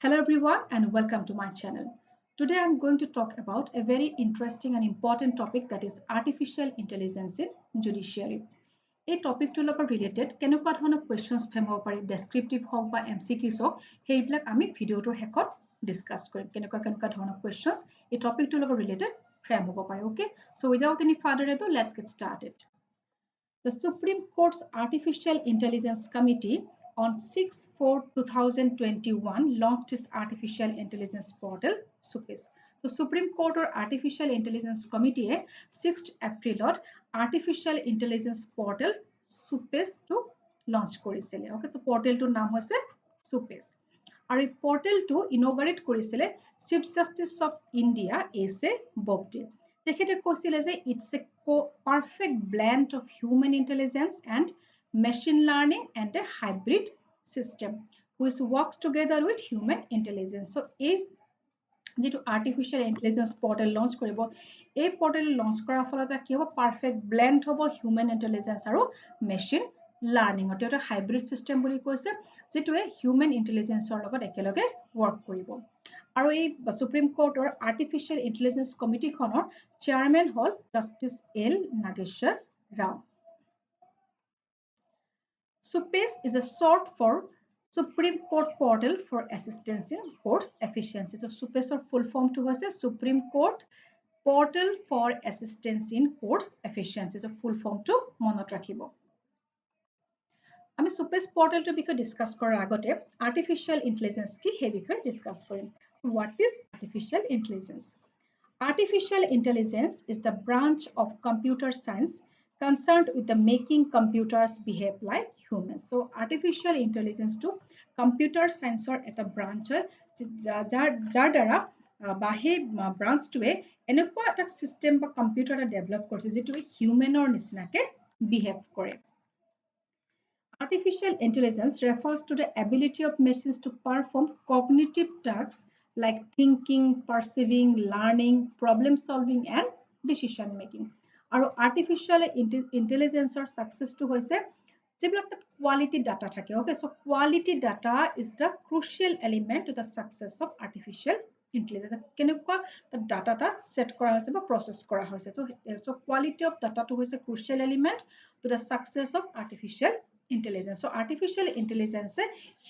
Hello everyone and welcome to my channel. Today I'm going to talk about a very interesting and important topic that is artificial intelligence in judiciary. এই টপিকটোৰ লগত related কেনেকুৱা ধৰণৰ কোৱেশ্চনছ frame হ'ব পাৰে ডেসক্ৰিপটিভ হওক বা এমচিকিউজ হওক সেইবিলাক আমি ভিডিঅ'টোৰ শেষত ডিসকাস কৰিম কেনেকুৱা ধৰণৰ কোৱেশ্চনছ এই টপিকটোৰ লগত ৰিলেটেড ফ্ৰেম হ'ব পাৰে okay so without any further ado let's get started The Supreme Court's Artificial Intelligence Committee on 6/4/2021 launched its Artificial Intelligence Portal, SUPIS. The Supreme Court or Artificial Intelligence Committee 6th April Artificial Intelligence Portal SUPIS to launch korisile. Okay, so portal to naam hoise SUPIS. আৰু এই পৰ্টেলটো ইনগ্ৰেট কৰিছিলে chief জাষ্টিস of India S এ ববডে তেখেতে কৈছিলে যে it's a perfect blend of human intelligence and machine learning and A hybrid system which works together with human intelligence so এই যেটো আৰ্টিফিশিয়াল intelligence portal launch কৰিব এই পৰ্টেল লঞ্চ কৰাৰ ফলত কি হ'ব পাৰফেক্ট ব্লেন্ড হ'ব হিউম্যান ইন্টেলিজেন্স আৰু মেচিন লাৰ্নিং এটা হাইব্ৰিড সিস্টেম বুলি কৈছে যেটোৱে হিউম্যান ইন্টেলিজেন্সৰ লগত একেলগে ৱৰ্ক কৰিব আৰু এই সুপ্ৰিম কোৰ্টৰ আৰ্টিফিশিয়াল ইন্টেলিজেন্স কমিটিখনৰ চেয়াৰম্যান হল justice L Nageswara Rao SUPIS is a short for Supreme Court Portal for Assistance in Courts Efficiency. So SUPIS or full form to was a Supreme Court Portal for Assistance in Courts Efficiency. So full form to মনত ৰাখিব আমি SUPIS portal to বিষয়ে discuss কৰাৰ আগতে artificial intelligence কি সেই বিষয়ে discuss কৰিম What is artificial intelligence? Artificial intelligence is the branch of computer science concerned with the making computers behave like humans. So artificial intelligence to computer science or at a branch jar dara bahe branch to enekwa eta system ba computer develop korse jetu human or nisnake behave kore. Artificial intelligence refers to the ability of machines to perform cognitive tasks like thinking, perceiving, learning, problem solving and decision making. Our artificial intelligence or success to hoise যেবিলাক quality data থাকে okay so quality data is the crucial element to the success of artificial intelligence কেনেকুৱা data ta set কৰা হৈছে বা process কৰা হৈছে so quality of data to hoise crucial element to the success of artificial intelligence. So artificial intelligence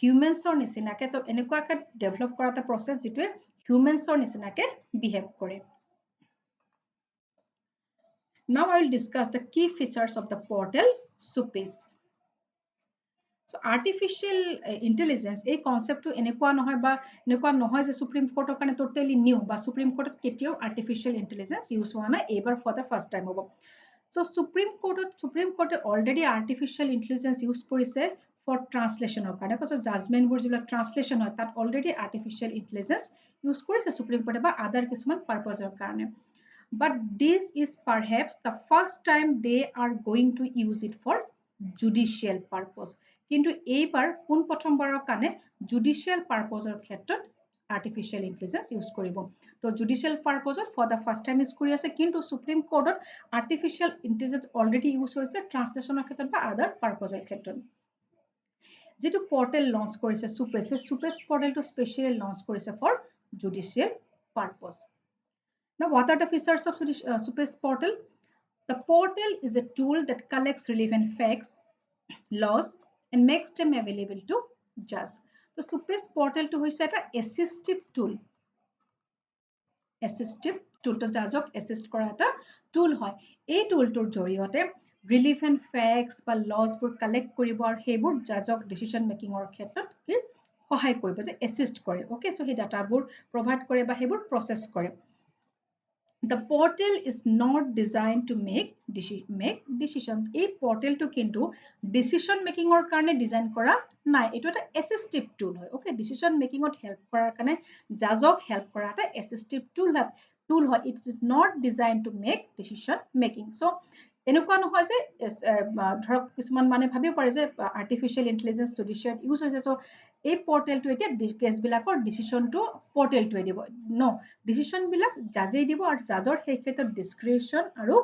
humans or nisinake to enekwa ka develop kora ta process jitwe humans or nisinake behave kore. Now I will discuss the key features of the portal SUPIS. So artificial intelligence a concept to enekwa nohoy je Supreme Court kane totally new ba Supreme Court ketio artificial intelligence use hona ever for the first time hobo. So Supreme Court already artificial intelligence use korise for translation or kind of judgment board jibla translation hoy that already artificial intelligence use korise Supreme Court ba other কিছুমান purpose or karone but this is perhaps the first time they are going to use it for judicial purpose কিন্তু এইবাৰ কোন প্ৰথমবাৰৰ কাৰণে judicial purpose or ক্ষেত্ৰত artificial intelligence use koribo to judicial purpose for the first time use kori ase kintu Supreme Court artificial intelligence already use hoise translation khetrot ba other purpose khetrot jetu portal launch korise SUPIS portal to specially launch korise for judicial purpose. Now what are the features of SUPIS portal? The portal is a tool that collects relevant facts, laws and makes them available to judge. The SUPIS portal to hoise eta assistive tool to judgeok assist kora eta tool hoy ei tool tor joriyote relevant facts ba laws bur collect koribo ar hebur judgeok decision making or khetrot ki sahay koribo je assist kore okay so he data bur provide kore ba hebur process kore. The portal is not designed to make decision a portal to kintu decision making or karone design kora nai eto eta assistive tool hoy okay decision making ot help korar karone judgeok help kora eta assistive tool hoy it is not designed to make decision making so এনেকুৱা নহয় যে ধৰক কিছুমান মানে ভাবিব পাৰে যে আৰ্টিফিশিয়াল intelligence judicial use হৈছে সো এই পৰ্টেলটো এতিয়া কেছ বিলাকৰ ডিসিশনটো পৰ্টেলটোৱে দিব নো ডিসিশন বিলাক জাজেই দিব আৰু জাজৰ সেই ক্ষেত্ৰত ডিসক্ৰিপশন আৰু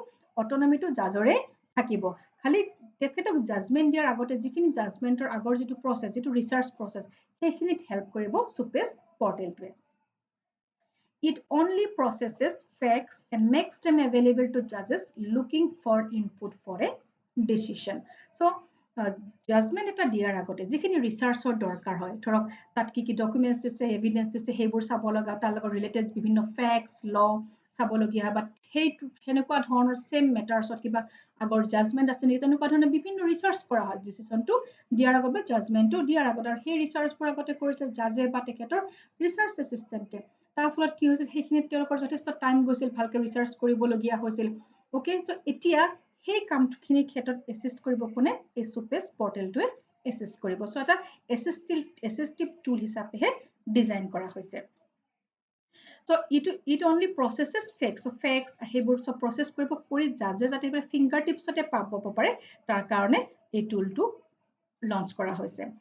অটোনমিটো জাজৰে থাকিব খালি তেখেতক জাজমেন্ট দিয়াৰ আগতে যিখিনি জাজমেন্টৰ আগৰ যিটো প্ৰসেস যিটো ৰিসাৰ্চ প্ৰসেস সেইখিনিত হেল্প কৰিব সুপেজ পৰ্টেলটোৱে It only processes facts and makes them available to judges looking for input for a decision. So, judgment eta diar agote jikhini research or dorkar hoy thorok tat ki documents dise evidence dise hebur sabologa tar logot related bibhinno facts law sabologia but hey henekwa dhonor same matters ot kiba agor judgment ase ni tenekwa dhonor bibhinno research kora hoy decision to diar agote judgment to diar agote ar he research por agote korise judge ba teketor research assistant তাৰ ফলত কি হৈছিল সেইখিনিত তেওঁলোকৰ যথেষ্ট time গৈছিল ভালকে research কৰিবলগীয়া হৈছিল ওকে সো এতিয়া সেই কামখিনি ক্ষেত্ৰত এসিষ্ট কৰিব কোনে এই সুপেজ পৰ্টেলটোৱে এসিষ্ট কৰিব সো এটা এসিস্টিভ টুল হিচাপেহে ডিজাইন কৰা হৈছে So it only processes facts. So facts সেইবোৰ সব process কৰিব কৰি জাজে যাতে ফিংগাৰ টিপছতে পাব পাৰে তাৰ কাৰণে এই টুলটো লঞ্চ কৰা হৈছে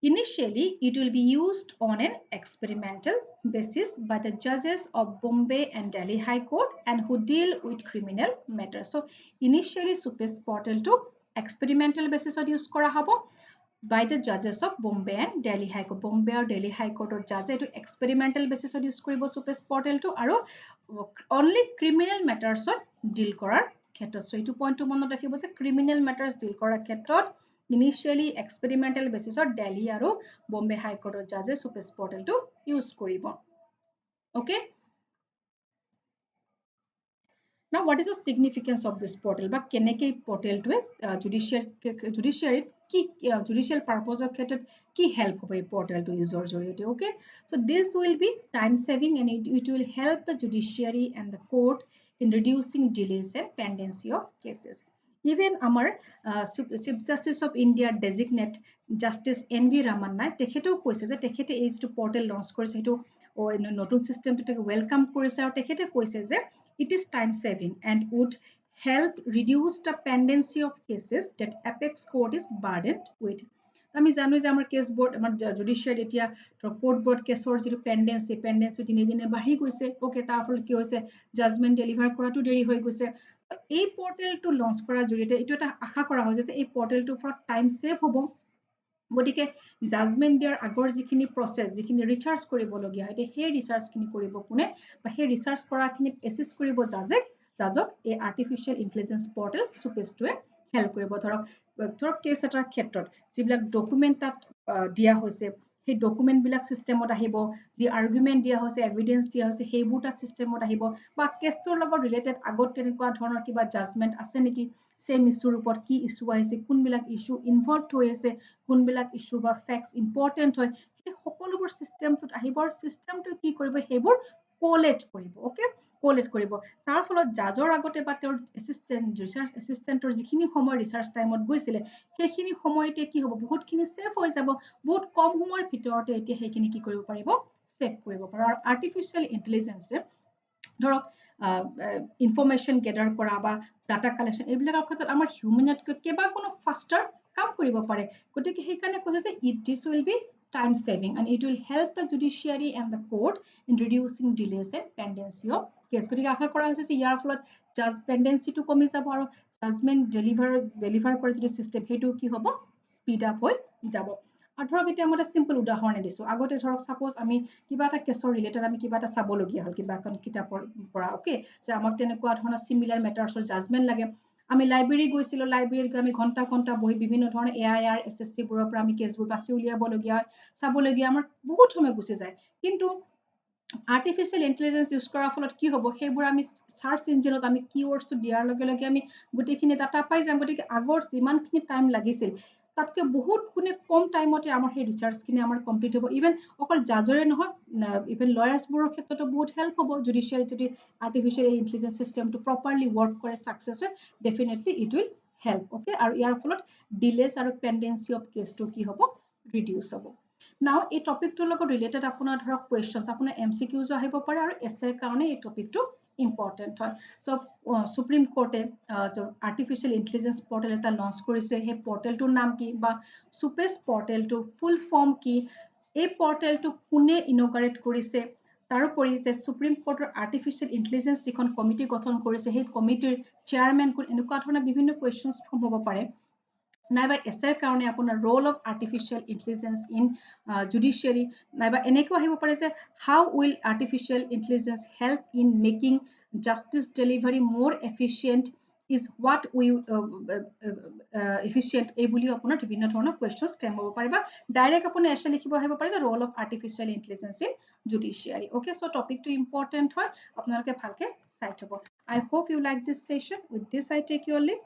Initially, it will be used on an experimental basis by the judges of Bombay and Delhi High Court and who deal with criminal matters. So, initially, Supes portal to experimental basis of use kora habo by the judges of Bombay and Delhi High Court. Bombay or Delhi High Court or judge to experimental basis of use koribo Supes portal to aro only criminal matters on deal korar khetrot. So, itu point to monot rakhibo je criminal matters deal korar khetrot Initially, experimental basis of Delhi aro Bombay High Court or judges Supes portal to use koribo. Okay. Now, what is the significance of this portal? But keneke portal to judiciary judicial purpose of key help hobe portal to use or joriyate. Okay. So this will be time saving and it will help the judiciary and the court in reducing delays and pendency of cases. Even our Chief Justice of India designate Justice N.V. Ramanna tekheto koise je tekhete ei to portal launch korise etu notun system to welcome korise aru tekhete koise je it is time saving and would help reduce the pendency of cases that apex court is burdened with আমি জানো যে আমাৰ case board আমাৰ জুডিশিয়াৰি এতিয়া court board কেছৰ যিটো পেন্ডেন্সি দিনে দিনে বাঢ়ি গৈছে ওকে তাৰ ফলত কি হৈছে জাজমেন্ট ডেলিভাৰ কৰাটো দেৰি হৈ গৈছে এই পৰ্টেলটো লঞ্চ কৰাৰ জৰিয়তে এইটো এটা আশা কৰা হৈছে যে এই পৰ্টেলটো ফৰ টাইম সেভ হ'ব গতিকে জাজমেন্ট দিয়াৰ আগৰ যিখিনি প্ৰসেস যিখিনি ৰিসাৰ্চ কৰিবলগীয়া হয় সেই ৰিসাৰ্চখিনি কৰিব কোনে বা সেই ৰিসাৰ্চ কৰাখিনিত এসিষ্ট কৰিব জাজক এই আৰ্টিফিশিয়াল ইন্টেলিজেন্স পৰ্টেল সুপেজটোৱে হেল্প কৰিব ধৰক কেছ এটাৰ ক্ষেত্ৰত যিবিলাক ডকুমেন্ট তাত দিয়া হৈছে সেই ডকুমেন্ট বিলাক সিস্টেমত আহিব যি আৰ্গুমেন্ট দিয়া হৈছে এভিডেন্স দিয়া হৈছে সেইবোৰ তাত সিস্টেমত আহিব বা কেছটোৰ লগত ৰিলেটেড আগত তেনেকুৱা ধৰণৰ কিবা জাজমেন্ট আছে নেকি সেম ইস্যুৰ ওপৰত কি ইস্যু আহিছে কোনবিলাক ইস্যু ইনভলভড হৈ আছে কোনবিলাক ইস্যু বা ফ্যাক্টস ইম্পৰ্টেন্ট হয় সেই সকলোবোৰ সিস্টেমটোত আহিব আৰু সিস্টেমটো কি কৰিব সেইবোৰ কোলেট কৰিব ওকে কোলেট কৰিব তাৰ ফলত জাজৰ আগতে বা তেওঁৰ এসিস্টেন্ট ৰিসাৰ্চ এসিস্টেন্টৰ যিখিনি সময় ৰিসাৰ্চ টাইমত গৈছিলে সেইখিনি সময়তে কি হ'ব বহুতখিনি সেভ হৈ যাব বহুত কম সময়ৰ ভিতৰতে এতিয়া সেইখিনি কি কৰিব পাৰিব সেভ কৰিব পাৰিব আৰু আৰ্টিফিশিয়াল ইন্টেলিজেন্সে ধৰক ইনফৰমেশন গেদাৰ কৰা বা ডাটা কালেকশন এইবিলাকৰ ক্ষেত্ৰত আমাৰ হিউমেনতকৈ কেবা কোনো ফাস্টাৰ কাম কৰিব পাৰে গতিকে সেইকাৰণে কৈছে যে this will be time saving and it will help the judiciary and the court in reducing delays and pendency of case গতিকে আশা কৰা হৈছে যে ইয়াৰ ফলত জাজ পেন্ডেন্সি টো কমি যাব আৰু জাজমেন্ট ডেলিভাৰ কৰা যিটো সিস্টেম সেইটো কি হ'ব স্পীড আপ হৈ যাব আৰু ধৰক এতিয়া মই এটা সিম্পল উদাহৰণ দিছো আগতে ধৰক সাপোজ আমি কিবা এটা কেছৰ ৰিলেটেড আমি কিবা এটা চাবলগীয়া হল কিবা এখন কিতাপৰ পৰা ওকে যে আমাক তেনেকুৱা ধৰণৰ সিমিলাৰ মেটাৰছৰ জাজমেন্ট লাগে আমি লাইব্ৰেৰী গৈছিলো লাইব্ৰেৰীত আমি ঘন্টা ঘন্টা বহি বিভিন্ন ধৰণৰ এআইআৰ এসএসসি বোৰৰ পৰা আমি কেছবোৰ বাছি উলিয়াবলগীয়া চাবলগীয়া আমাৰ বহুত সময় গুচি যায় কিন্তু আৰ্টিফিশিয়াল ইন্টেলিজেন্স ইউজ কৰাৰ ফলত কি হ'ব সেইবোৰ আমি সাৰ্চ ইঞ্জিনত আমি কিৱৰ্ডছটো দিয়াৰ লগে লগে আমি গোটেইখিনি ডাটা পাই যাম গতিকে আগৰ যিমানখিনি টাইম লাগিছিল তাতকে বহুত গুণে কম টাইমতে আমাৰ সেই ৰিসাৰ্চখিনি আমাৰ কমপ্লিট হ'ব ইভেন অকল জাজৰে নহয় ইভেন লয়াৰ্ছ বোৰৰ ক্ষেত্ৰতো বহুত হেল্প হ'ব জুডিশিয়াৰি যদি আৰ্টিফিশিয়াল ইন্টেলিজেন্স সিস্টেমটো প্ৰপাৰলি ওয়াৰ্ক কৰে সাকসেছ হয় definitely it will help okay আৰু ইয়াৰ ফলত ডিলেজ আৰু পেন্ডেন্সি অফ কেছটো কি হ'ব ৰিডিউস হ'ব Now, এই টপিকটোৰ লগত ৰিলেটেড আপোনাৰ ধৰক কোৱেশ্চনছ আপোনাৰ এমসিকিউজ আহিব পাৰে আৰু এছেৰ কাৰণে এই টপিকটো ইম্পৰ্টেন্ট হয় সো সুপ্ৰিম কোৰ্টে আৰ্টিফিশিয়াল ইন্টেলিজেন্স পৰ্টেল এটা লঞ্চ কৰিছে সেই পৰ্টেলটোৰ নাম কি বা সুপেজ পৰ্টেলটো ফুল ফৰ্ম কি এই পৰ্টেলটো কোনে ইনগ্ৰেট কৰিছে তাৰোপৰি যে সুপ্ৰিম কোৰ্টৰ আৰ্টিফিচিয়েল ইন্টেলিজেন্স যিখন কমিটি গঠন কৰিছে সেই কমিটিৰ চেয়াৰমেন কোন এনেকুৱা ধৰণৰ বিভিন্ন কুৱেশ্যনছ হ'ব পাৰে নাইবা এছএৰ কাৰণে আপোনাৰ role of artificial intelligence in judiciary নাইবা এনেকুৱা আহিব পাৰে যে how will artificial intelligence help in making justice delivery more efficient is what we efficient এই বুলি আপোনাৰ বিভিন্ন ধৰণৰ questions ফ্ৰেম হ'ব পাৰে বা ডাইৰেক্ট আপুনি এসে লিখিব আহিব পাৰে যে role of artificial intelligence in judiciary okay so topic to important হয় আপোনালোকে ভালকে চাই থব I hope you like this session with this I take your leave